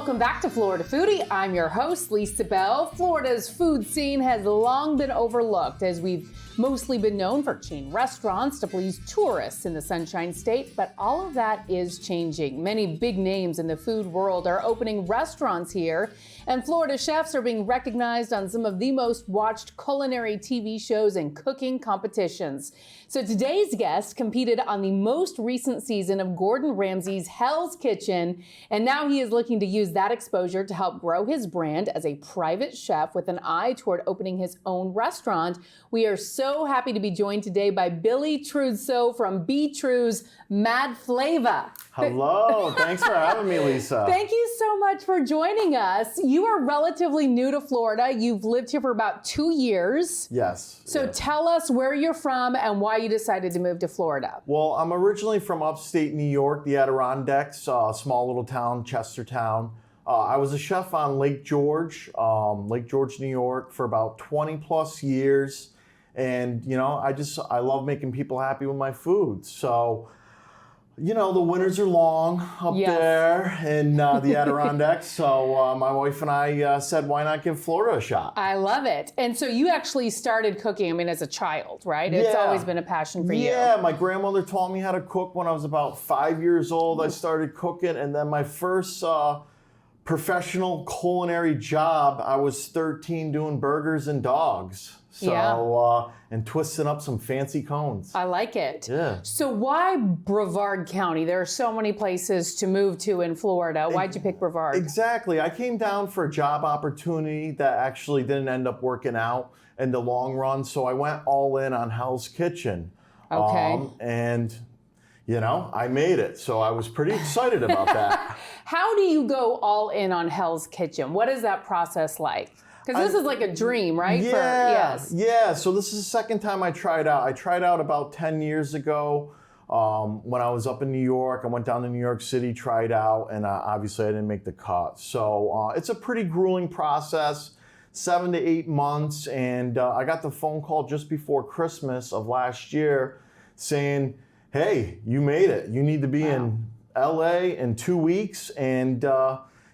Welcome back to Florida Foodie. I'm your host, Lisa Bell. Florida's food scene has long been overlooked as we've mostly been known for chain restaurants to please tourists in the Sunshine State, but all of that is changing. Many big names in the food world are opening restaurants here, and Florida chefs are being recognized on some of the most watched culinary TV shows and cooking competitions. So today's guest competed on the most recent season of Gordon Ramsay's Hell's Kitchen, and now he is looking to use that exposure to help grow his brand as a private chef with an eye toward opening his own restaurant. We are so happy to be joined today by Billy Trudsoe from B. Tru's Mad Flava. Hello, thanks for having me, Lisa. Thank you so much for joining us. You are relatively new to Florida. You've lived here for about 2 years. Yes. So yes. Tell us where you're from and why you decided to move to Florida. Well, I'm originally from upstate New York, the Adirondacks, small little town, Chestertown. I was a chef on Lake George, New York for about 20 plus years. And, you know, I love making people happy with my food. So, you know, the winters are long up there in the Adirondacks. So my wife and I said, why not give Florida a shot? I love it. And so you actually started cooking, as a child, right? It's always been a passion for you. Yeah, my grandmother taught me how to cook when I was about 5 years old. I started cooking, and then my first professional culinary job, I was 13 doing burgers and dogs. So, and twisting up some fancy cones. I like it. Yeah. So why Brevard County? There are so many places to move to in Florida. Why'd you pick Brevard? Exactly. I came down for a job opportunity that actually didn't end up working out in the long run. So I went all in on Hell's Kitchen. Okay. And, you know, I made it. So I was pretty excited about that. How do you go all in on Hell's Kitchen? What is that process like? Because this is like a dream, right? Yeah, yeah. So this is the second time I tried out. I tried out about 10 years ago when I was up in New York. I went down to New York City, tried out, and obviously I didn't make the cut. So it's a pretty grueling process, 7 to 8 months. And I got the phone call just before Christmas of last year saying, hey, you made it. You need to be in LA in 2 weeks. And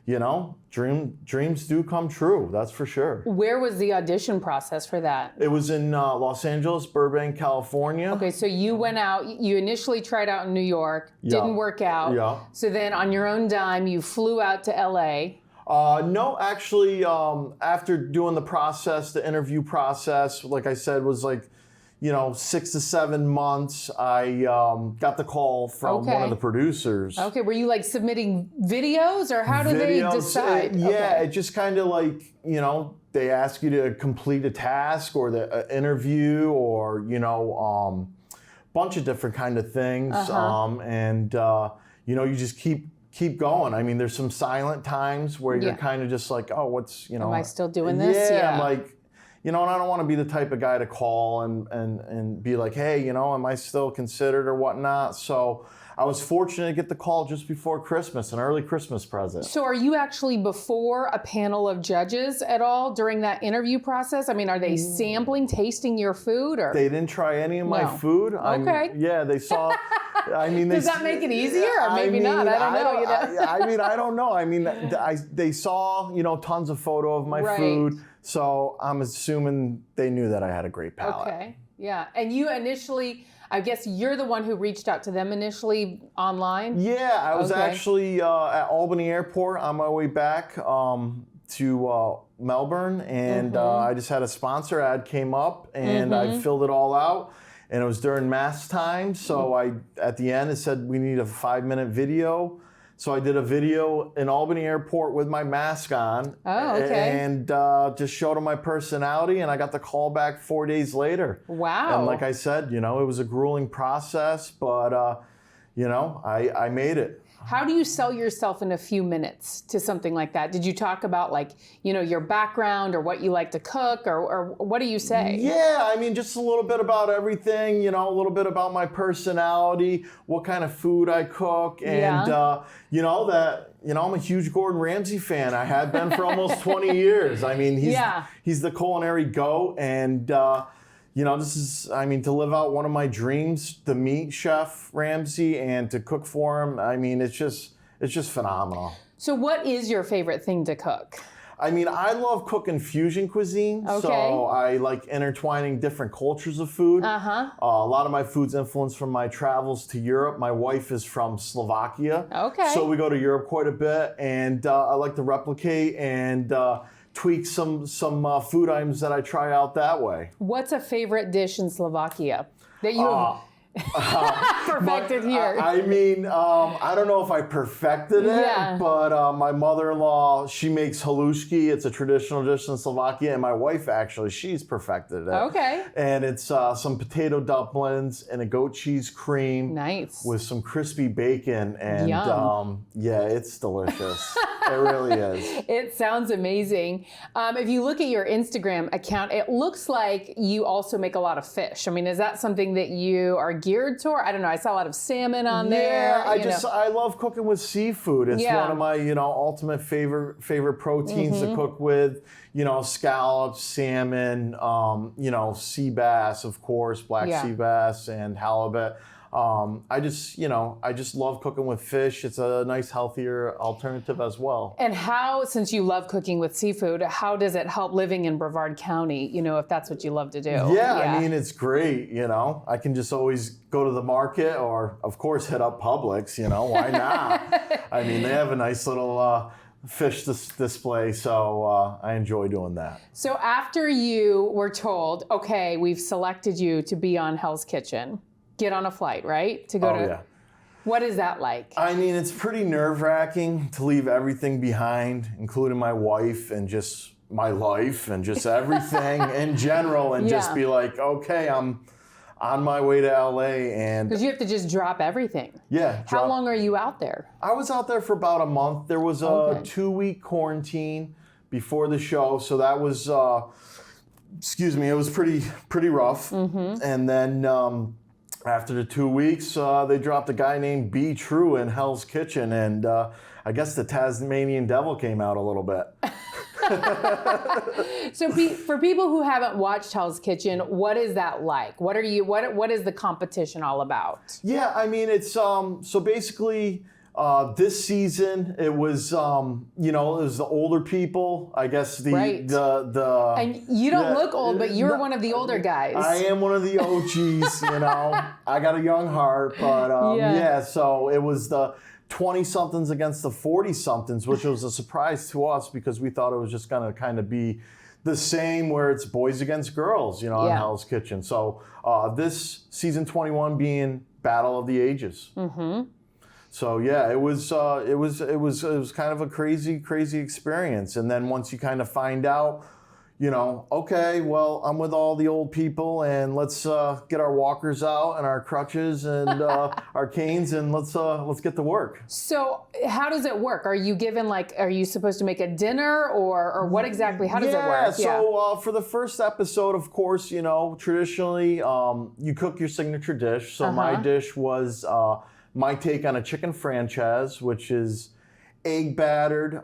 you know, dreams do come true, that's for sure. Where was the audition process for that? It was in Los Angeles, Burbank, California. Okay, so you went out, you initially tried out in New York, didn't work out. Yeah. So then on your own dime, you flew out to LA. No, actually, after doing the process, the interview process, like I said, was like, you know, 6 to 7 months, I got the call from one of the producers. Okay, were you like submitting videos or how do they decide? It just kind of like, you know, they ask you to complete a task or the interview or, you know, bunch of different kind of things. And, you know, you just keep going. I mean, there's some silent times where you're kind of just like, oh, what's, you know. Am I still doing this? Yeah, I'm like, you know, and I don't want to be the type of guy to call and be like, hey, you know, am I still considered or whatnot? So I was fortunate to get the call just before Christmas, an early Christmas present. So are you actually before a panel of judges at all during that interview process? I mean, are they sampling, tasting your food? Or they didn't try any of my food. Okay. Yeah, they saw. I mean, does that make it easier or maybe not? I don't know. I mean, I don't know. I mean, they saw, you know, tons of photo of my food. So I'm assuming they knew that I had a great palate. Okay, yeah. And you initially, I guess you're the one who reached out to them initially online? Yeah, I was actually at Albany Airport on my way back to Melbourne, and I just had a sponsor ad came up, and I filled it all out. And it was during mass time, so at the end it said we need a 5-minute video. So I did a video in Albany Airport with my mask on. Oh, okay. And just showed them my personality, and I got the call back 4 days later. Wow. And like I said, you know, it was a grueling process, but, you know, I made it. How do you sell yourself in a few minutes to something like that? Did you talk about like, you know, your background or what you like to cook or what do you say? Yeah, I mean, just a little bit about everything, you know, a little bit about my personality, what kind of food I cook, and, you know, that, you know, I'm a huge Gordon Ramsay fan. I have been for almost 20 years. I mean, he's the culinary GOAT, and, you know, this is, I mean, to live out one of my dreams, to meet Chef Ramsay and to cook for him, I mean, it's just, it's just phenomenal. So what is your favorite thing to cook? I mean, I love cooking fusion cuisine, so I like intertwining different cultures of food. A lot of my food's influenced from my travels to Europe. My wife is from Slovakia, so we go to Europe quite a bit, and I like to replicate and tweak some food items that I try out that way. What's a favorite dish in Slovakia that you have perfected here? I mean, I don't know if I perfected it, but my mother-in-law, she makes halushki. It's a traditional dish in Slovakia, and my wife, actually, she's perfected it. And it's some potato dumplings and a goat cheese cream. Nice. With some crispy bacon, and yeah, it's delicious. It really is. It sounds amazing. If you look at your Instagram account, it looks like you also make a lot of fish. I mean, is that something that you are geared toward? I don't know. I saw a lot of salmon on there. Yeah, I love cooking with seafood. It's one of my, ultimate favorite proteins to cook with. Scallops, salmon, sea bass, of course, black sea bass and halibut. I just love cooking with fish. It's a nice, healthier alternative as well. And how, since you love cooking with seafood, how does it help living in Brevard County, if that's what you love to do? Yeah, I mean, it's great, I can just always go to the market or, of course, hit up Publix, why not? I mean, they have a nice little fish display, so I enjoy doing that. So after you were told, okay, we've selected you to be on Hell's Kitchen, get on a flight, right? To go to. What is that like? I mean, it's pretty nerve-wracking to leave everything behind, including my wife and just my life and just everything in general, and just be like, okay, I'm on my way to LA, and because you have to just drop everything. Yeah. How long are you out there? I was out there for about a month. There was a 2-week quarantine before the show, so that was, it was pretty rough. And then after the 2 weeks, they dropped a guy named B. True in Hell's Kitchen, and I guess the Tasmanian devil came out a little bit. So for people who haven't watched Hell's Kitchen, what is that like? What is the competition all about? Yeah, I mean, it's so basically this season it was it was the older people, I guess the and you don't look old, but you're one of the older guys. I am one of the OGs, I got a young heart, but so it was the 20-somethings against the 40-somethings, which was a surprise to us because we thought it was just going to kind of be the same where it's boys against girls, on Hell's Kitchen. So this season 21 being Battle of the Ages. So yeah, it was kind of a crazy experience. And then once you kind of find out, okay, well, I'm with all the old people, and let's get our walkers out and our crutches and our canes, and let's get to work. So how does it work? Are you given are you supposed to make a dinner, or what exactly? How does it work? So for the first episode, of course, traditionally you cook your signature dish. So my dish was my take on a chicken franchise, which is egg battered,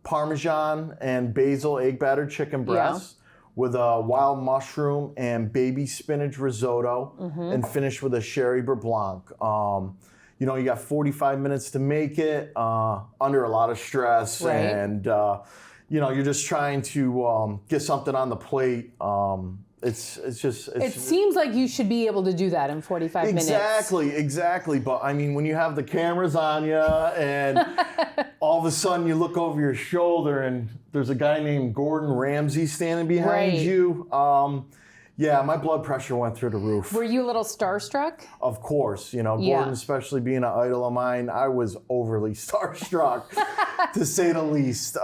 Parmesan and basil egg battered chicken breast with a wild mushroom and baby spinach risotto, and finished with a sherry beurre blanc. You got 45 minutes to make it under a lot of stress, and you're just trying to get something on the plate. It seems like you should be able to do that in 45 minutes. Exactly. But I mean, when you have the cameras on you and all of a sudden you look over your shoulder and there's a guy named Gordon Ramsay standing behind you. My blood pressure went through the roof. Were you a little starstruck? Of course. Gordon, especially being an idol of mine, I was overly starstruck, to say the least.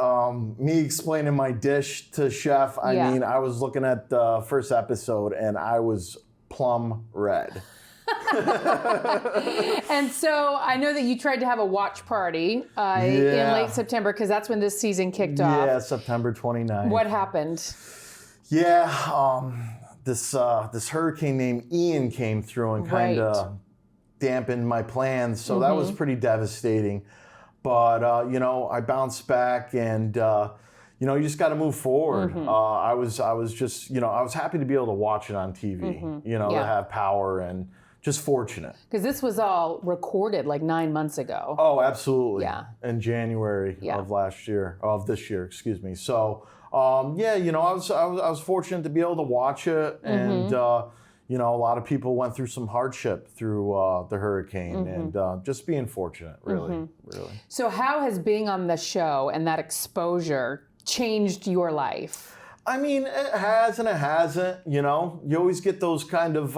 Me explaining my dish to Chef, I mean, I was looking at the first episode and I was plum red. And so I know that you tried to have a watch party in late September, because that's when this season kicked off. Yeah, September 29th. What happened? This hurricane named Ian came through and kind of dampened my plans, so that was pretty devastating. But I bounced back, and you just got to move forward. I was just I was happy to be able to watch it on TV. To have power and just fortunate. Because this was all recorded like 9 months ago. Oh, absolutely. Yeah. In January of this year, excuse me. So, yeah, you know, I was fortunate to be able to watch it, and you know, a lot of people went through some hardship through the hurricane, and just being fortunate, really. So how has being on the show and that exposure changed your life? I mean, it has and it hasn't, you know. You always get those kind of,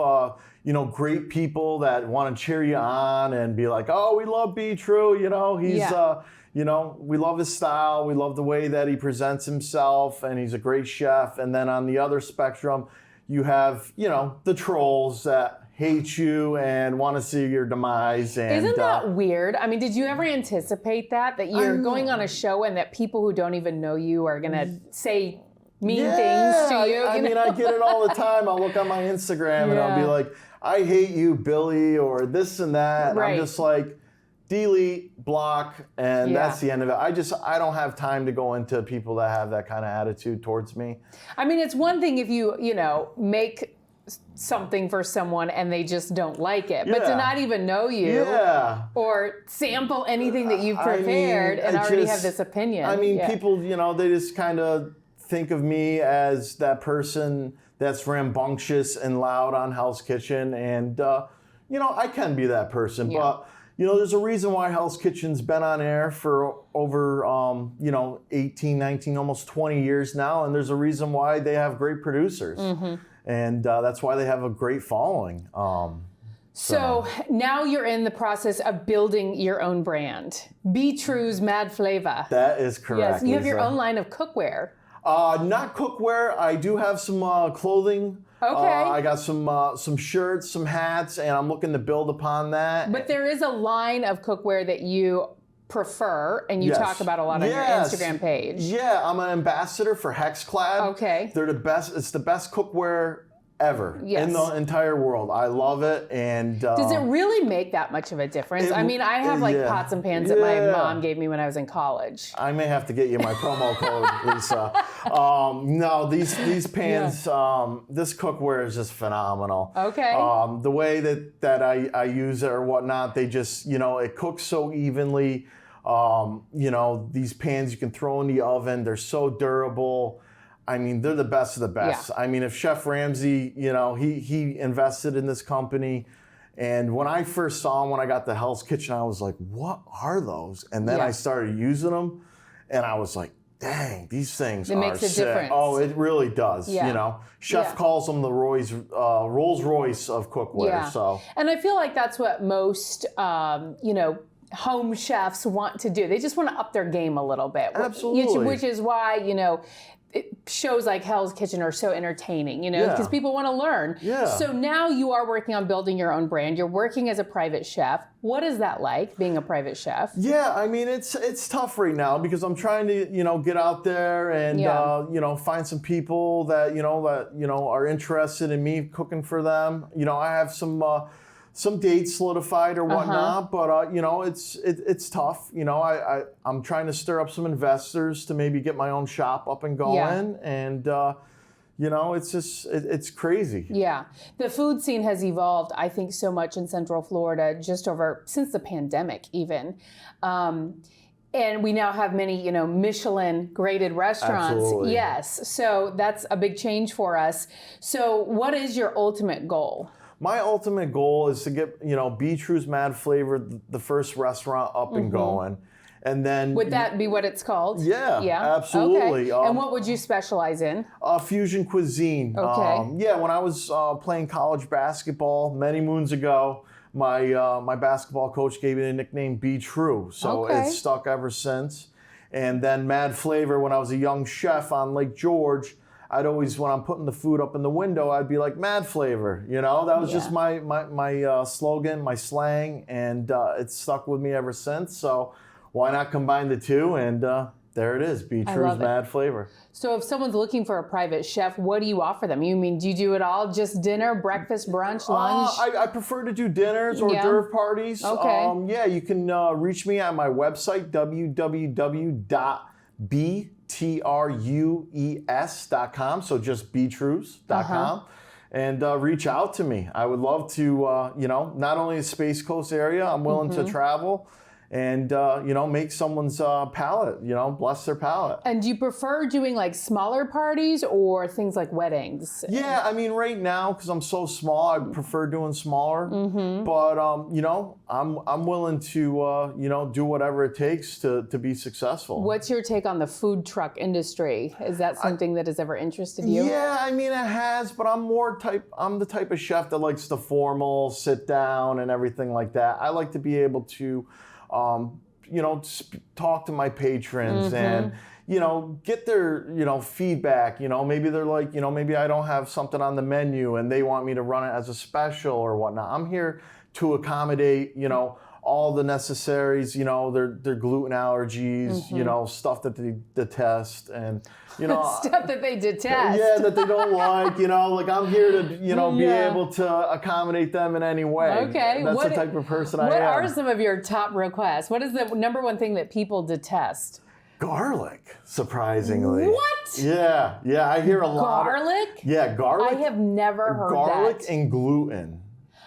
you know, great people that want to cheer you on and be like, oh, we love B. True, you know, he's, you know, we love his style. We love the way that he presents himself, and he's a great chef. And then on the other spectrum, you have, you know, the trolls that hate you and want to see your demise. And isn't that weird? I mean, did you ever anticipate that you're going on a show and that people who don't even know you are going to say mean things to you? I mean, I get it all the time. I'll look on my Instagram and I'll be like, I hate you, Billy, or this and that. And I'm just like, delete, block, and that's the end of it. I don't have time to go into people that have that kind of attitude towards me. I mean, it's one thing if you know, make something for someone and they just don't like it, but to not even know you or sample anything that you've prepared and already have this opinion. I mean, people, you know, they just kind of think of me as that person that's rambunctious and loud on Hell's Kitchen, and you know, I can be that person, but you know, there's a reason why Hell's Kitchen's been on air for over, you know, 18, 19, almost 20 years now, and there's a reason why they have great producers, and that's why they have a great following. So now you're in the process of building your own brand, B. True's Mad Flava. That is correct. Yes, you have your own line of cookware. Not cookware. I do have some clothing. Okay. I got some shirts, some hats, and I'm looking to build upon that. But there is a line of cookware that you prefer, and you talk about a lot on your Instagram page. Yeah, I'm an ambassador for Hexclad. Okay. They're the best. It's the best cookware ever in the entire world. I love it. And does it really make that much of a difference? I mean, I have like pots and pans that my mom gave me when I was in college. I may have to get you my promo code, Lisa. No, these pans, this cookware is just phenomenal. Okay. The way that I use it or whatnot, they just, you know, it cooks so evenly. You know, these pans you can throw in the oven. They're so durable. I mean, they're the best of the best. Yeah. I mean, if Chef Ramsay, you know, he invested in this company. And when I first saw them, when I got the Hell's Kitchen, I was like, what are those? And then I started using them, and I was like, dang, these things are sick. It makes a difference. Oh, it really does. Yeah. You know, Chef calls them the Rolls Royce of cookware. Yeah. So, and I feel like that's what most, you know, home chefs want to do. They just want to up their game a little bit. Absolutely. Which is why, you know, shows like Hell's Kitchen are so entertaining, you know, because people want to learn. Yeah. So now you are working on building your own brand. You're working as a private chef. What is that like, being a private chef? Yeah, I mean, it's tough right now because I'm trying to, you know, get out there and, you know, find some people that, you know, are interested in me cooking for them. You know, I have some dates solidified or whatnot, but you know, it's tough. You know, I'm trying to stir up some investors to maybe get my own shop up and going, and you know, it's just it's crazy. Yeah, the food scene has evolved, I think, so much in Central Florida since the pandemic, even. And we now have many, you know, Michelin graded restaurants. Absolutely. Yes, so that's a big change for us. So, what is your ultimate goal? My ultimate goal is to get, you know, B. True's Mad Flavor, the first restaurant up and going. And then... Would that be what it's called? Yeah, absolutely. Okay. And what would you specialize in? Fusion cuisine. Okay. Yeah, when I was playing college basketball many moons ago, my basketball coach gave me the nickname B. True. So it's stuck ever since. And then Mad Flavor, when I was a young chef on Lake George, I'd always, when I'm putting the food up in the window, I'd be like, Mad Flavor, you know? That was just my slogan, my slang, and it's stuck with me ever since. So why not combine the two? And there it is, B. True's Mad Flavor. So if someone's looking for a private chef, what do you offer them? Do you do it all? Just dinner, breakfast, brunch, lunch? I prefer to do dinners or hors d'oeuvre parties. Okay. Yeah, you can reach me at my website, www.btrues.com. So just btrues.com. and reach out to me. I would love to, not only the Space Coast area, I'm willing to travel and, make someone's palate, bless their palate. And do you prefer doing like smaller parties or things like weddings? Yeah, I mean, right now, because I'm so small, I prefer doing smaller. But, I'm willing to, do whatever it takes to be successful. What's your take on the food truck industry? Is that something that has ever interested you? Yeah, I mean, it has, but I'm the type of chef that likes the formal sit down and everything like that. I like to be able to, talk to my patrons and, get their, feedback. Maybe they're like, maybe I don't have something on the menu and they want me to run it as a special or whatnot. I'm here to accommodate, all the necessaries, their gluten allergies, stuff that they detest and, stuff that they detest. Yeah, that they don't like, like I'm here to, be able to accommodate them in any way. Okay. That's the type of person I am. What are some of your top requests? What is the number one thing that people detest? Garlic, surprisingly. What? Yeah, I hear a lot. Garlic? Yeah, garlic. I have never heard garlic that. and gluten.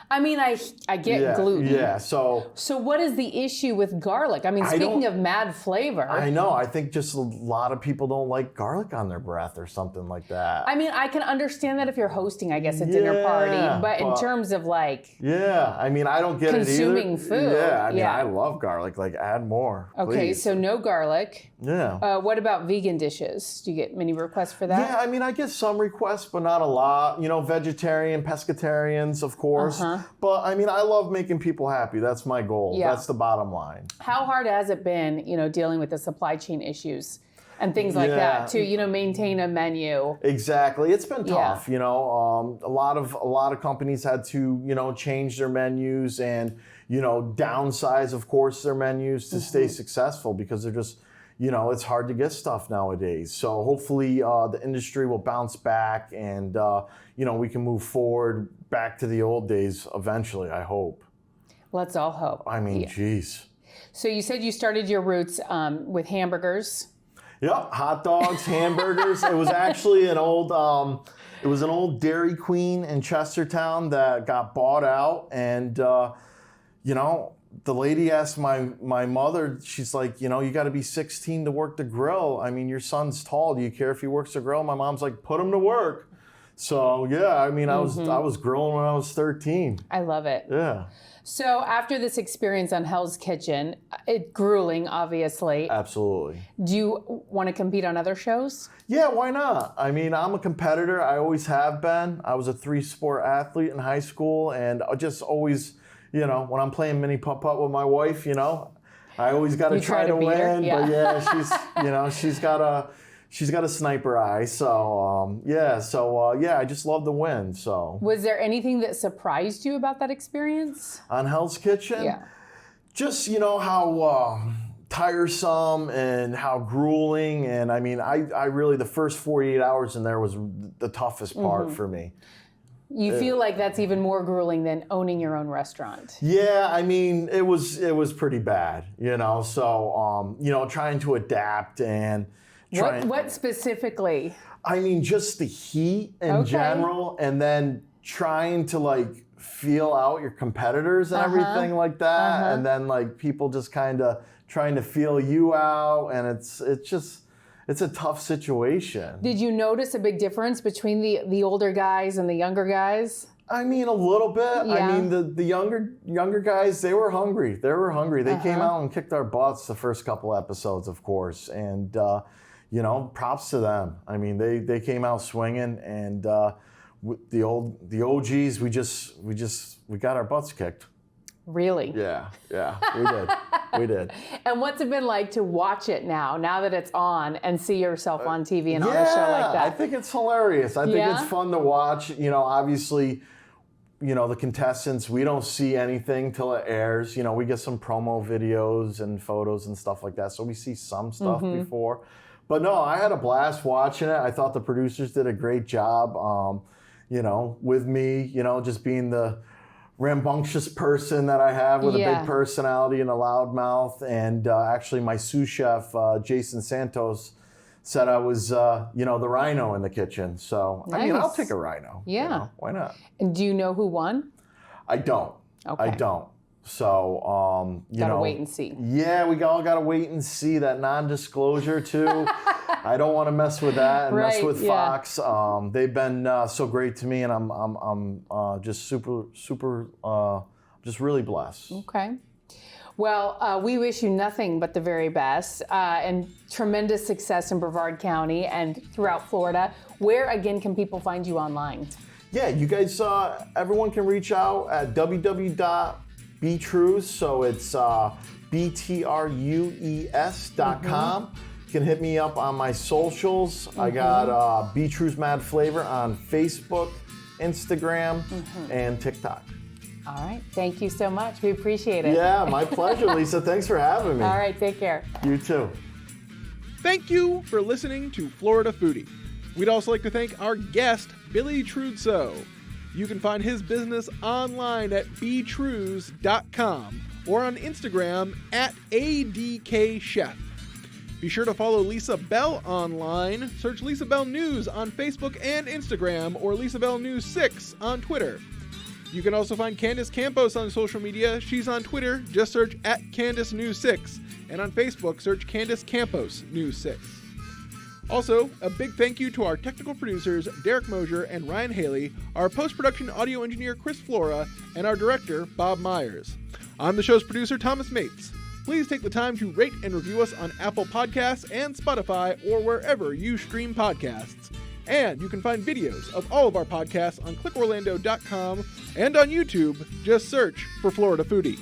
I mean, I get gluten. Yeah, so what is the issue with garlic? I mean, speaking of mad flavor. I know. I think just a lot of people don't like garlic on their breath or something like that. I mean, I can understand that if you're hosting, I guess, a dinner party. But in terms of like... Yeah, I mean, I don't get it either. Consuming food. Yeah, I mean, I love garlic. Like, add more, Okay, please. so no garlic. Yeah. What about vegan dishes? Do you get many requests for that? Yeah, I mean, I get some requests, but not a lot. Vegetarian, pescatarians, of course. But, I mean, I love making people happy. That's my goal. Yeah. That's the bottom line. How hard has it been, dealing with the supply chain issues and things like that to, maintain a menu? Exactly. It's been tough, a lot of companies had to, change their menus and, downsize, of course, their menus to stay successful because they're just, it's hard to get stuff nowadays. So hopefully the industry will bounce back and, we can move forward back to the old days eventually, I hope. Let's all hope. I mean, geez. So you said you started your roots with hamburgers. Yep, hot dogs, hamburgers. It was actually an old Dairy Queen in Chestertown that got bought out. And, the lady asked my mother, she's like, you got to be 16 to work the grill. I mean, your son's tall. Do you care if he works the grill? My mom's like, put him to work. So, yeah, I mean, I was grilling when I was 13. I love it. Yeah. So after this experience on Hell's Kitchen, grueling, obviously. Absolutely. Do you want to compete on other shows? Yeah, why not? I mean, I'm a competitor. I always have been. I was a 3-sport athlete in high school, and I just always, when I'm playing mini putt-putt with my wife, I always got to try to win. Yeah. But yeah, she's got a sniper eye. So, I just love to win. So, was there anything that surprised you about that experience? On Hell's Kitchen? Yeah. Just, how tiresome and how grueling. And I mean, I really, the first 48 hours in there was the toughest part for me. You feel like that's even more grueling than owning your own restaurant. Yeah, I mean, it was pretty bad, So, trying to adapt and what specifically? I mean, just the heat in general, and then trying to feel out your competitors and everything like that, and then people just kind of trying to feel you out, and it's a tough situation. Did you notice a big difference between the older guys and the younger guys? I mean, a little bit. Yeah. I mean, the younger guys, they were hungry. They came out and kicked our butts the first couple episodes, of course. And, props to them. I mean, they came out swinging, and the OGs, we got our butts kicked. Really? Yeah, we did. We did. And what's it been like to watch it now that it's on, and see yourself on TV and on a show like that? I think it's hilarious. I think it's fun to watch. Obviously, the contestants, we don't see anything till it airs. We get some promo videos and photos and stuff like that. So we see some stuff before. But no, I had a blast watching it. I thought the producers did a great job, with me, just being the rambunctious person that I have with a big personality and a loud mouth. And actually my sous chef, Jason Santos, said I was, the rhino in the kitchen. So, I mean, I'll Nice. take a rhino. Yeah. Why not? And do you know who won? I don't. Okay. I don't. So, Gotta wait and see. Yeah, we all got to wait and see that non-disclosure too. I don't want to mess with that and mess Right, with yeah. Fox. They've been so great to me, and I'm just super, just really blessed. Okay. Well, we wish you nothing but the very best and tremendous success in Brevard County and throughout Florida. Where, again, can people find you online? Yeah, you guys, everyone can reach out at www.btrues, so it's BTRUES.com. You can hit me up on my socials. I got Btrues Mad Flavor on Facebook, Instagram, and TikTok. All right. Thank you so much. We appreciate it. Yeah, my pleasure, Lisa. Thanks for having me. All right. Take care. You too. Thank you for listening to Florida Foodie. We'd also like to thank our guest, Billy Trudsoe. You can find his business online at btrues.com or on Instagram at ADKChef. Be sure to follow Lisa Bell online. Search Lisa Bell News on Facebook and Instagram or Lisa Bell News 6 on Twitter. You can also find Candace Campos on social media. She's on Twitter. Just search at Candace News 6. And on Facebook, search Candace Campos News 6. Also, a big thank you to our technical producers, Derek Mosier and Ryan Haley, our post-production audio engineer, Chris Flora, and our director, Bob Myers. I'm the show's producer, Thomas Mates. Please take the time to rate and review us on Apple Podcasts and Spotify or wherever you stream podcasts. And you can find videos of all of our podcasts on clickorlando.com and on YouTube. Just search for Florida Foodie.